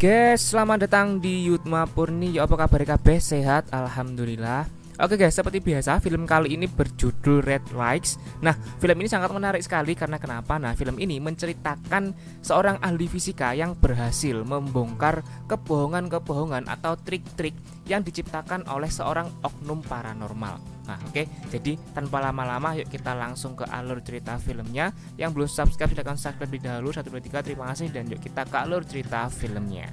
Guys, selamat datang di Yutma Purni. Ya, apa kabar kabeh? Sehat, alhamdulillah. Oke guys, seperti biasa film kali ini berjudul Red Lights. Nah, film ini sangat menarik sekali karena kenapa? Nah, film ini menceritakan seorang ahli fisika yang berhasil membongkar kebohongan-kebohongan atau trik-trik yang diciptakan oleh seorang oknum paranormal. Nah, oke, jadi tanpa lama-lama yuk kita langsung ke alur cerita filmnya. Yang belum subscribe silahkan subscribe lebih dahulu. 1, 2, 3, terima kasih. Dan yuk kita ke alur cerita filmnya.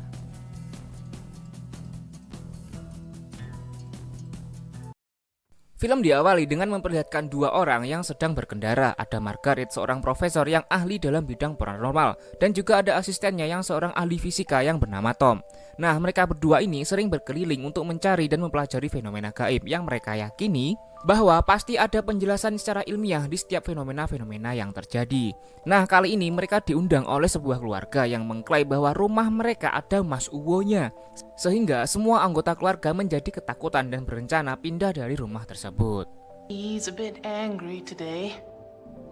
Film diawali dengan memperlihatkan dua orang yang sedang berkendara. Ada Margaret, seorang profesor yang ahli dalam bidang paranormal, dan juga ada asistennya yang seorang ahli fisika yang bernama Tom. Nah, mereka berdua ini sering berkeliling untuk mencari dan mempelajari fenomena gaib yang mereka yakini bahwa pasti ada penjelasan secara ilmiah di setiap fenomena-fenomena yang terjadi. Nah, kali ini mereka diundang oleh sebuah keluarga yang mengklaim bahwa rumah mereka ada Mas Uwonya, sehingga semua anggota keluarga menjadi ketakutan dan berencana pindah dari rumah tersebut. He's a bit angry today.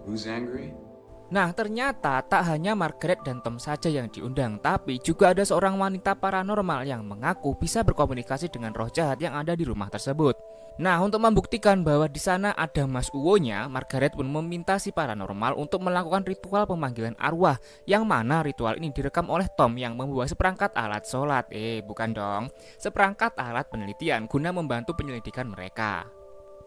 Who's angry? Nah, ternyata tak hanya Margaret dan Tom saja yang diundang, tapi juga ada seorang wanita paranormal yang mengaku bisa berkomunikasi dengan roh jahat yang ada di rumah tersebut. Nah, untuk membuktikan bahwa di sana ada Mas Uwonya, Margaret pun meminta si paranormal untuk melakukan ritual pemanggilan arwah, yang mana ritual ini direkam oleh Tom yang membawa seperangkat alat sholat. Bukan dong, seperangkat alat penelitian guna membantu penyelidikan mereka.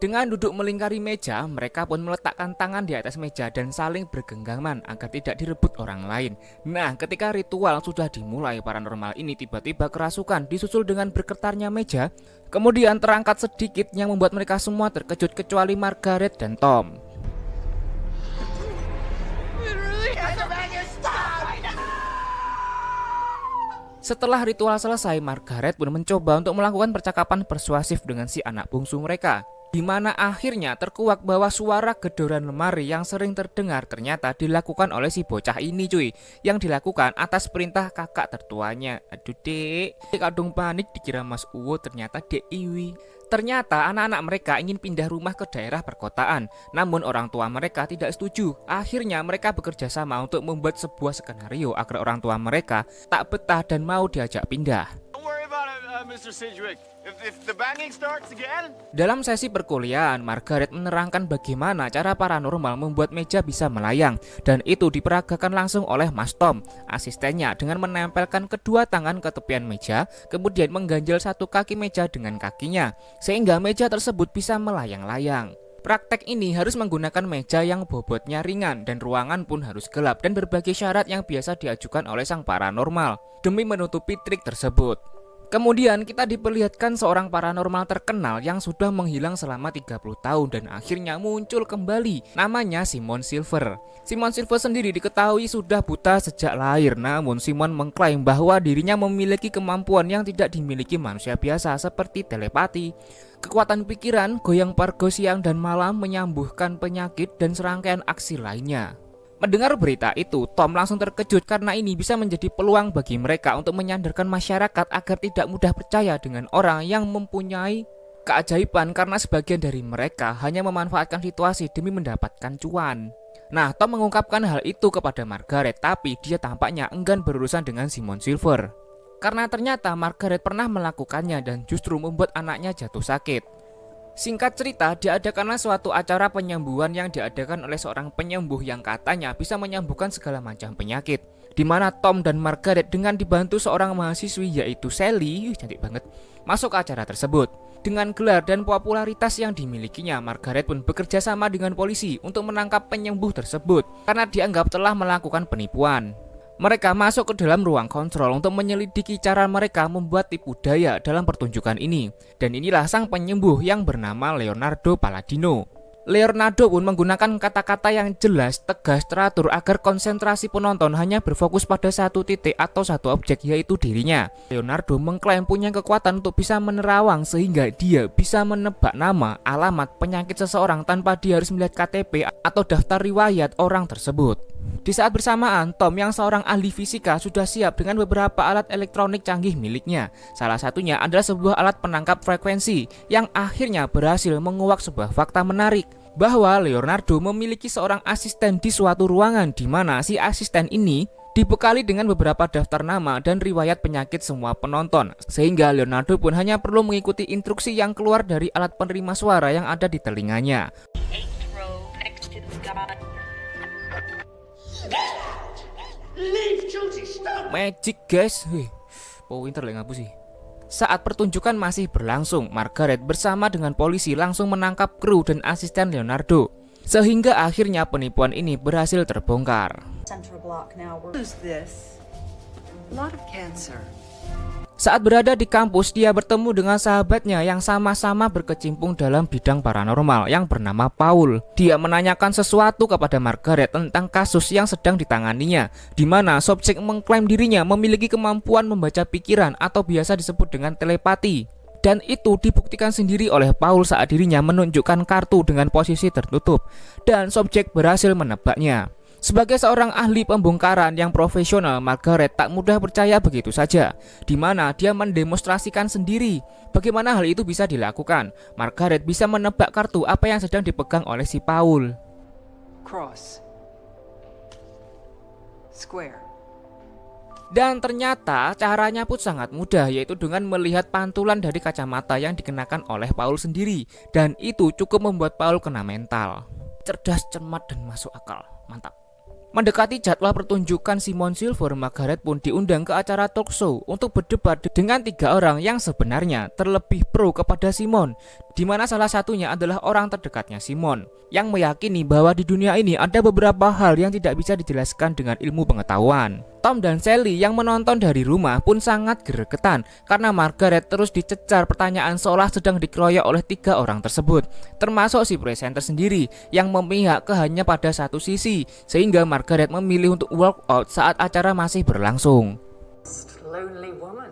Dengan duduk melingkari meja, mereka pun meletakkan tangan di atas meja dan saling bergenggaman agar tidak direbut orang lain. Nah, ketika ritual sudah dimulai, paranormal ini tiba-tiba kerasukan disusul dengan bergetarnya meja. Kemudian terangkat sedikit yang membuat mereka semua terkejut kecuali Margaret dan Tom. Setelah ritual selesai, Margaret pun mencoba untuk melakukan percakapan persuasif dengan si anak bungsu mereka, di mana akhirnya terkuak bahwa suara gedoran lemari yang sering terdengar ternyata dilakukan oleh si bocah ini cuy, yang dilakukan atas perintah kakak tertuanya. Aduh dek, kadung panik dikira Mas Uwo, ternyata dek Iwi. Ternyata anak-anak mereka ingin pindah rumah ke daerah perkotaan, namun orang tua mereka tidak setuju. Akhirnya mereka bekerja sama untuk membuat sebuah skenario agar orang tua mereka tak betah dan mau diajak pindah. Mr. Sidgwick. If the banging starts again? Dalam sesi perkuliahan, Margaret menerangkan bagaimana cara paranormal membuat meja bisa melayang, dan itu diperagakan langsung oleh Mas Tom, asistennya, dengan menempelkan kedua tangan ke tepian meja, kemudian mengganjal satu kaki meja dengan kakinya, sehingga meja tersebut bisa melayang-layang. Praktek ini harus menggunakan meja yang bobotnya ringan dan ruangan pun harus gelap dan berbagai syarat yang biasa diajukan oleh sang paranormal demi menutupi trik tersebut. Kemudian kita diperlihatkan seorang paranormal terkenal yang sudah menghilang selama 30 tahun dan akhirnya muncul kembali. Namanya Simon Silver. Simon Silver sendiri diketahui sudah buta sejak lahir, namun Simon mengklaim bahwa dirinya memiliki kemampuan yang tidak dimiliki manusia biasa seperti telepati, kekuatan pikiran, goyang pargo siang dan malam, menyembuhkan penyakit dan serangkaian aksi lainnya. Mendengar berita itu, Tom langsung terkejut karena ini bisa menjadi peluang bagi mereka untuk menyadarkan masyarakat agar tidak mudah percaya dengan orang yang mempunyai keajaiban, karena sebagian dari mereka hanya memanfaatkan situasi demi mendapatkan cuan. Nah, Tom mengungkapkan hal itu kepada Margaret, tapi dia tampaknya enggan berurusan dengan Simon Silver, karena ternyata Margaret pernah melakukannya dan justru membuat anaknya jatuh sakit. Singkat cerita, diadakanlah suatu acara penyembuhan yang diadakan oleh seorang penyembuh yang katanya bisa menyembuhkan segala macam penyakit, di mana Tom dan Margaret dengan dibantu seorang mahasiswi yaitu Sally, cantik banget, masuk ke acara tersebut. Dengan gelar dan popularitas yang dimilikinya, Margaret pun bekerja sama dengan polisi untuk menangkap penyembuh tersebut karena dianggap telah melakukan penipuan. Mereka masuk ke dalam ruang kontrol untuk menyelidiki cara mereka membuat tipu daya dalam pertunjukan ini. Dan inilah sang penyembuh yang bernama Leonardo Palladino. Leonardo pun menggunakan kata-kata yang jelas, tegas, teratur agar konsentrasi penonton hanya berfokus pada satu titik atau satu objek, yaitu dirinya. Leonardo mengklaim punya kekuatan untuk bisa menerawang sehingga dia bisa menebak nama, alamat, penyakit seseorang tanpa dia harus melihat KTP atau daftar riwayat orang tersebut. Di saat bersamaan, Tom yang seorang ahli fisika sudah siap dengan beberapa alat elektronik canggih miliknya. Salah satunya adalah sebuah alat penangkap frekuensi yang akhirnya berhasil menguak sebuah fakta menarik, bahwa Leonardo memiliki seorang asisten di suatu ruangan di mana si asisten ini dibekali dengan beberapa daftar nama dan riwayat penyakit semua penonton, sehingga Leonardo pun hanya perlu mengikuti instruksi yang keluar dari alat penerima suara yang ada di telinganya. Magic guys, pinter lah ngapu sih. Saat pertunjukan masih berlangsung, Margaret bersama dengan polisi langsung menangkap kru dan asisten Leonardo, sehingga akhirnya penipuan ini berhasil terbongkar. Who's this? A lot of cancer. Saat berada di kampus, dia bertemu dengan sahabatnya yang sama-sama berkecimpung dalam bidang paranormal yang bernama Paul. Dia menanyakan sesuatu kepada Margaret tentang kasus yang sedang ditanganinya, di mana subjek mengklaim dirinya memiliki kemampuan membaca pikiran atau biasa disebut dengan telepati. Dan itu dibuktikan sendiri oleh Paul saat dirinya menunjukkan kartu dengan posisi tertutup, dan subjek berhasil menebaknya. Sebagai seorang ahli pembongkaran yang profesional, Margaret tak mudah percaya begitu saja, di mana dia mendemonstrasikan sendiri bagaimana hal itu bisa dilakukan. Margaret bisa menebak kartu apa yang sedang dipegang oleh si Paul. Cross. Square. Dan ternyata caranya pun sangat mudah, yaitu dengan melihat pantulan dari kacamata yang dikenakan oleh Paul sendiri. Dan itu cukup membuat Paul kena mental. Cerdas, cermat, dan masuk akal. Mantap. Mendekati jadwal pertunjukan Simon Silver, Margaret pun diundang ke acara talk show untuk berdebat dengan 3 orang yang sebenarnya terlebih pro kepada Simon, di mana salah satunya adalah orang terdekatnya Simon, yang meyakini bahwa di dunia ini ada beberapa hal yang tidak bisa dijelaskan dengan ilmu pengetahuan. Tom dan Sally yang menonton dari rumah pun sangat gregetan karena Margaret terus dicecar pertanyaan seolah sedang dikeroyok oleh 3 orang tersebut, termasuk si presenter sendiri yang memihak ke hanya pada satu sisi, sehingga Margaret memilih untuk walk out saat acara masih berlangsung. Lonely woman.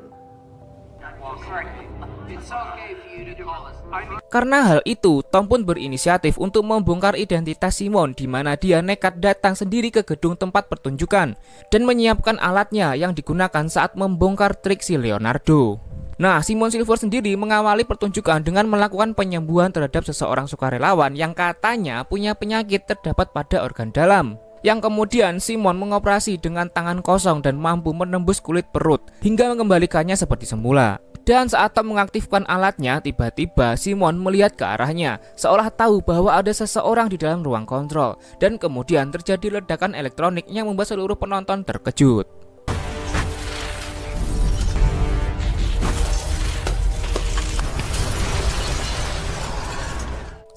Karena hal itu, Tom pun berinisiatif untuk membongkar identitas Simon, di mana dia nekat datang sendiri ke gedung tempat pertunjukan dan menyiapkan alatnya yang digunakan saat membongkar trik si Leonardo. Nah, Simon Silver sendiri mengawali pertunjukan dengan melakukan penyembuhan terhadap seseorang sukarelawan yang katanya punya penyakit terdapat pada organ dalam, yang kemudian Simon mengoperasi dengan tangan kosong dan mampu menembus kulit perut hingga mengembalikannya seperti semula. Dan saat Tom mengaktifkan alatnya, tiba-tiba Simon melihat ke arahnya, seolah tahu bahwa ada seseorang di dalam ruang kontrol. Dan kemudian terjadi ledakan elektronik yang membuat seluruh penonton terkejut.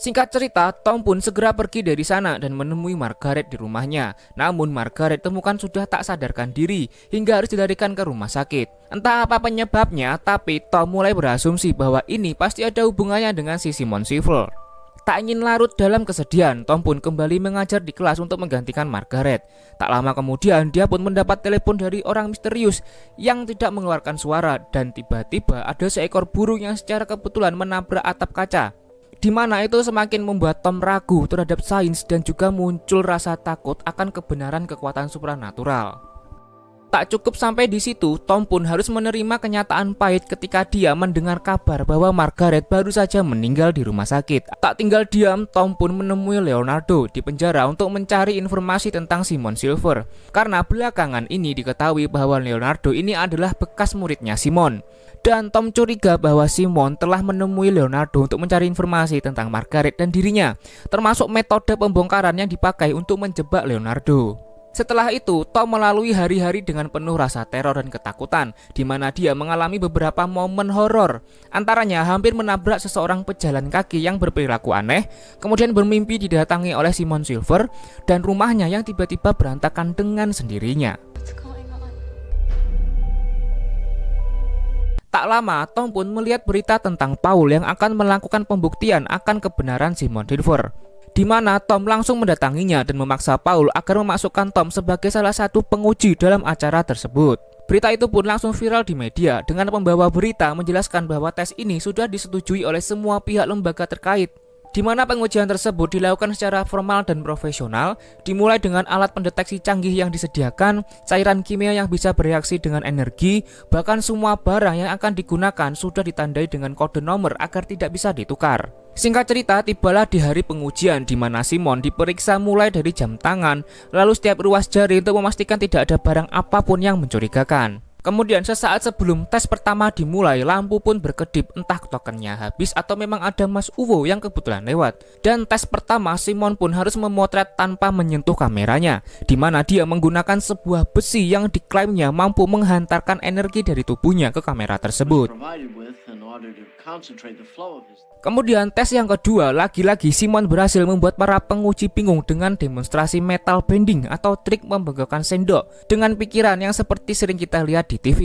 Singkat cerita, Tom pun segera pergi dari sana dan menemui Margaret di rumahnya. Namun Margaret temukan sudah tak sadarkan diri hingga harus dilarikan ke rumah sakit. Entah apa penyebabnya, tapi Tom mulai berasumsi bahwa ini pasti ada hubungannya dengan si Simon Silver. Tak ingin larut dalam kesedihan, Tom pun kembali mengajar di kelas untuk menggantikan Margaret. Tak lama kemudian, dia pun mendapat telepon dari orang misterius yang tidak mengeluarkan suara, dan tiba-tiba ada seekor burung yang secara kebetulan menabrak atap kaca, di mana itu semakin membuat Tom ragu terhadap sains dan juga muncul rasa takut akan kebenaran kekuatan supranatural. Tak cukup sampai di situ, Tom pun harus menerima kenyataan pahit ketika dia mendengar kabar bahwa Margaret baru saja meninggal di rumah sakit. Tak tinggal diam, Tom pun menemui Leonardo di penjara untuk mencari informasi tentang Simon Silver, karena belakangan ini diketahui bahwa Leonardo ini adalah bekas muridnya Simon. Dan Tom curiga bahwa Simon telah menemui Leonardo untuk mencari informasi tentang Margaret dan dirinya, termasuk metode pembongkaran yang dipakai untuk menjebak Leonardo. Setelah itu, Tom melalui hari-hari dengan penuh rasa teror dan ketakutan, di mana dia mengalami beberapa momen horor. Antaranya hampir menabrak seseorang pejalan kaki yang berperilaku aneh, kemudian bermimpi didatangi oleh Simon Silver, dan rumahnya yang tiba-tiba berantakan dengan sendirinya. Tak lama, Tom pun melihat berita tentang Paul yang akan melakukan pembuktian akan kebenaran Simon Silver, di mana Tom langsung mendatanginya dan memaksa Paul agar memasukkan Tom sebagai salah satu penguji dalam acara tersebut. Berita itu pun langsung viral di media dengan pembawa berita menjelaskan bahwa tes ini sudah disetujui oleh semua pihak lembaga terkait. di mana pengujian tersebut dilakukan secara formal dan profesional, dimulai dengan alat pendeteksi canggih yang disediakan, cairan kimia yang bisa bereaksi dengan energi, bahkan semua barang yang akan digunakan sudah ditandai dengan kode nomor agar tidak bisa ditukar. Singkat cerita, tibalah di hari pengujian di mana Simon diperiksa mulai dari jam tangan, lalu setiap ruas jari untuk memastikan tidak ada barang apapun yang mencurigakan. Kemudian sesaat sebelum tes pertama dimulai, lampu pun berkedip, entah tokennya habis atau memang ada Mas Uwo yang kebetulan lewat. Dan tes pertama Simon pun harus memotret tanpa menyentuh kameranya, di mana dia menggunakan sebuah besi yang diklaimnya mampu menghantarkan energi dari tubuhnya ke kamera tersebut. Kemudian tes yang kedua, lagi-lagi Simon berhasil membuat para penguji bingung dengan demonstrasi metal bending atau trik membengkakkan sendok dengan pikiran yang seperti sering kita lihat di TV.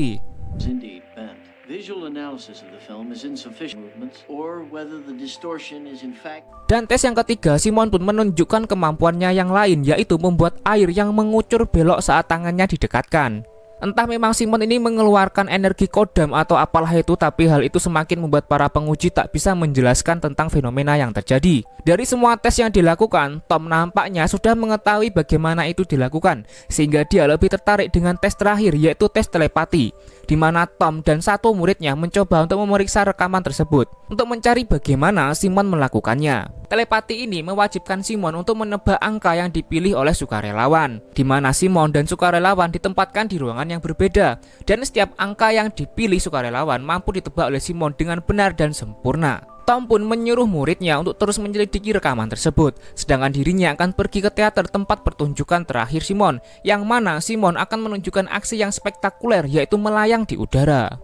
Dan tes yang ketiga, Simon pun menunjukkan kemampuannya yang lain, yaitu membuat air yang mengucur belok saat tangannya didekatkan. Entah memang Simon ini mengeluarkan energi kodam atau apalah itu, tapi hal itu semakin membuat para penguji tak bisa menjelaskan tentang fenomena yang terjadi. Dari semua tes yang dilakukan, Tom nampaknya sudah mengetahui bagaimana itu dilakukan, sehingga dia lebih tertarik dengan tes terakhir, yaitu tes telepati, di mana Tom dan satu muridnya mencoba untuk memeriksa rekaman tersebut untuk mencari bagaimana Simon melakukannya. Telepati ini mewajibkan Simon untuk menebak angka yang dipilih oleh sukarelawan, di mana Simon dan sukarelawan ditempatkan di ruangan yang berbeda, dan setiap angka yang dipilih sukarelawan mampu ditebak oleh Simon dengan benar dan sempurna. Tom pun menyuruh muridnya untuk terus menyelidiki rekaman tersebut, sedangkan dirinya akan pergi ke teater tempat pertunjukan terakhir Simon, yang mana Simon akan menunjukkan aksi yang spektakuler, yaitu melayang di udara.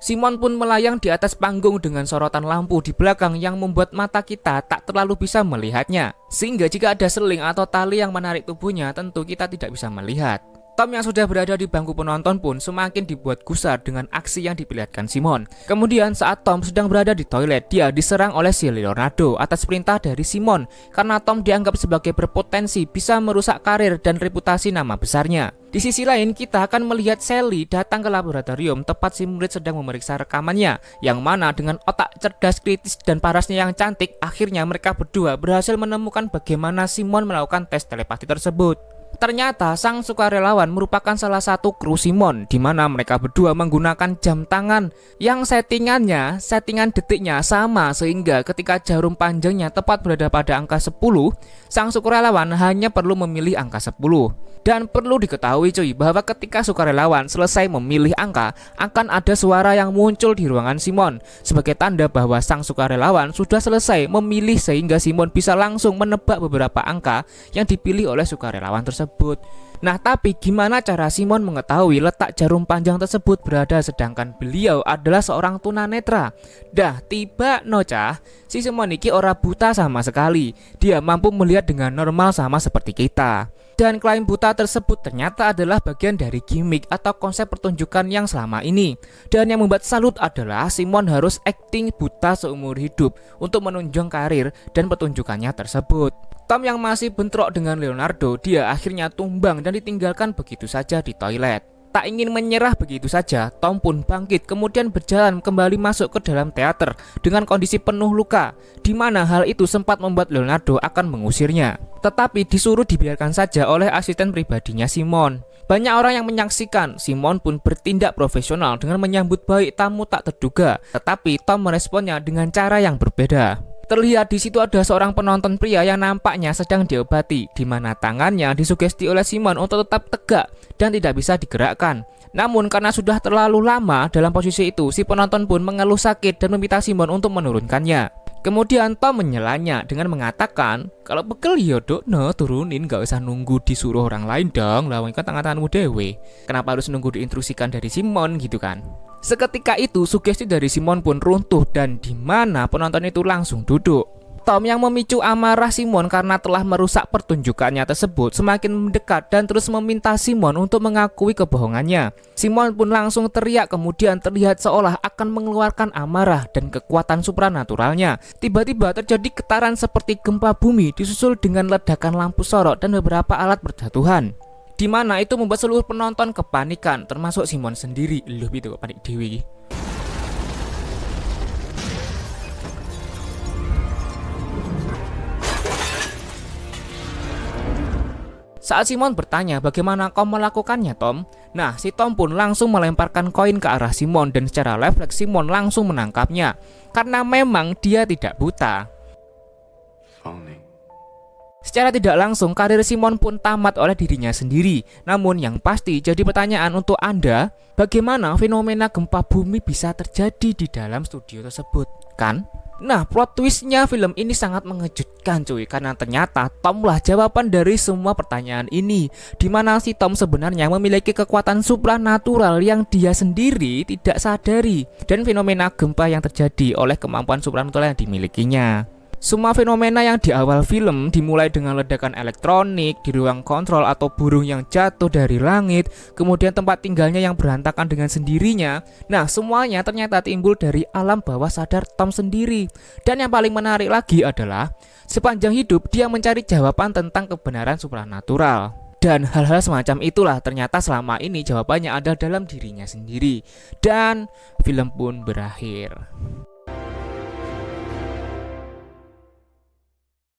Simon pun melayang di atas panggung dengan sorotan lampu di belakang yang membuat mata kita tak terlalu bisa melihatnya, sehingga jika ada seling atau tali yang menarik tubuhnya, tentu kita tidak bisa melihat. Tom yang sudah berada di bangku penonton pun semakin dibuat gusar dengan aksi yang diperlihatkan Simon. Kemudian saat Tom sedang berada di toilet, dia diserang oleh si Leonardo atas perintah dari Simon, karena Tom dianggap sebagai berpotensi bisa merusak karir dan reputasi nama besarnya. Di sisi lain, kita akan melihat Sally datang ke laboratorium tepat si murid sedang memeriksa rekamannya, yang mana dengan otak cerdas, kritis, dan parasnya yang cantik, akhirnya mereka berdua berhasil menemukan bagaimana Simon melakukan tes telepati tersebut. Ternyata sang sukarelawan merupakan salah satu kru Simon, di mana mereka berdua menggunakan jam tangan yang settingan detiknya sama, sehingga ketika jarum panjangnya tepat berada pada angka 10, sang sukarelawan hanya perlu memilih angka 10. Dan perlu diketahui cuy, bahwa ketika sukarelawan selesai memilih angka, akan ada suara yang muncul di ruangan Simon sebagai tanda bahwa sang sukarelawan sudah selesai memilih, sehingga Simon bisa langsung menebak beberapa angka yang dipilih oleh sukarelawan tersebut. Nah, tapi gimana cara Simon mengetahui letak jarum panjang tersebut berada sedangkan beliau adalah seorang tunanetra? Dah tiba nocah, si Simon iki ora buta sama sekali. Dia mampu melihat dengan normal sama seperti kita. Dan klaim buta tersebut ternyata adalah bagian dari gimmick atau konsep pertunjukan yang selama ini. Dan yang membuat salut adalah Simon harus acting buta seumur hidup untuk menunjang karir dan pertunjukannya tersebut. Tom yang masih bentrok dengan Leonardo, dia akhirnya tumbang dan ditinggalkan begitu saja di toilet. Tak ingin menyerah begitu saja, Tom pun bangkit kemudian berjalan kembali masuk ke dalam teater dengan kondisi penuh luka, di mana hal itu sempat membuat Leonardo akan mengusirnya. Tetapi disuruh dibiarkan saja oleh asisten pribadinya Simon. Banyak orang yang menyaksikan, Simon pun bertindak profesional dengan menyambut baik tamu tak terduga, tetapi Tom meresponnya dengan cara yang berbeda. Terlihat di situ ada seorang penonton pria yang nampaknya sedang diobati, di mana tangannya disugesti oleh Simon untuk tetap tegak dan tidak bisa digerakkan. Namun karena sudah terlalu lama dalam posisi itu, si penonton pun mengeluh sakit dan meminta Simon untuk menurunkannya. Kemudian Tom menyelanya dengan mengatakan, kalau pegel yodok no turunin, gak usah nunggu disuruh orang lain dong, lawankan tangan-tanganmu dewe. Kenapa harus nunggu diinstruksikan dari Simon gitu kan? Seketika itu sugesti dari Simon pun runtuh dan di mana penonton itu langsung duduk. Tom yang memicu amarah Simon karena telah merusak pertunjukannya tersebut semakin mendekat dan terus meminta Simon untuk mengakui kebohongannya. Simon pun langsung teriak, kemudian terlihat seolah akan mengeluarkan amarah dan kekuatan supranaturalnya. Tiba-tiba terjadi getaran seperti gempa bumi disusul dengan ledakan lampu sorot dan beberapa alat berjatuhan. di mana itu membuat seluruh penonton kepanikan, termasuk Simon sendiri. Loh, itu kok panik dewi. Saat Simon bertanya bagaimana kau melakukannya, Tom? Nah, si Tom pun langsung melemparkan koin ke arah Simon dan secara refleks Simon langsung menangkapnya. Karena memang dia tidak buta. Phony. Secara tidak langsung, karir Simon pun tamat oleh dirinya sendiri. Namun yang pasti jadi pertanyaan untuk Anda, bagaimana fenomena gempa bumi bisa terjadi di dalam studio tersebut, kan? Nah, plot twistnya film ini sangat mengejutkan cuy, karena ternyata Tom lah jawaban dari semua pertanyaan ini, dimana si Tom sebenarnya memiliki kekuatan supranatural yang dia sendiri tidak sadari, dan fenomena gempa yang terjadi oleh kemampuan supranatural yang dimilikinya. Semua fenomena yang di awal film dimulai dengan ledakan elektronik di ruang kontrol atau burung yang jatuh dari langit, kemudian tempat tinggalnya yang berantakan dengan sendirinya. Nah, semuanya ternyata timbul dari alam bawah sadar Tom sendiri. Dan yang paling menarik lagi adalah sepanjang hidup dia mencari jawaban tentang kebenaran supranatural. Dan hal-hal semacam itulah ternyata selama ini jawabannya ada dalam dirinya sendiri. Dan film pun berakhir.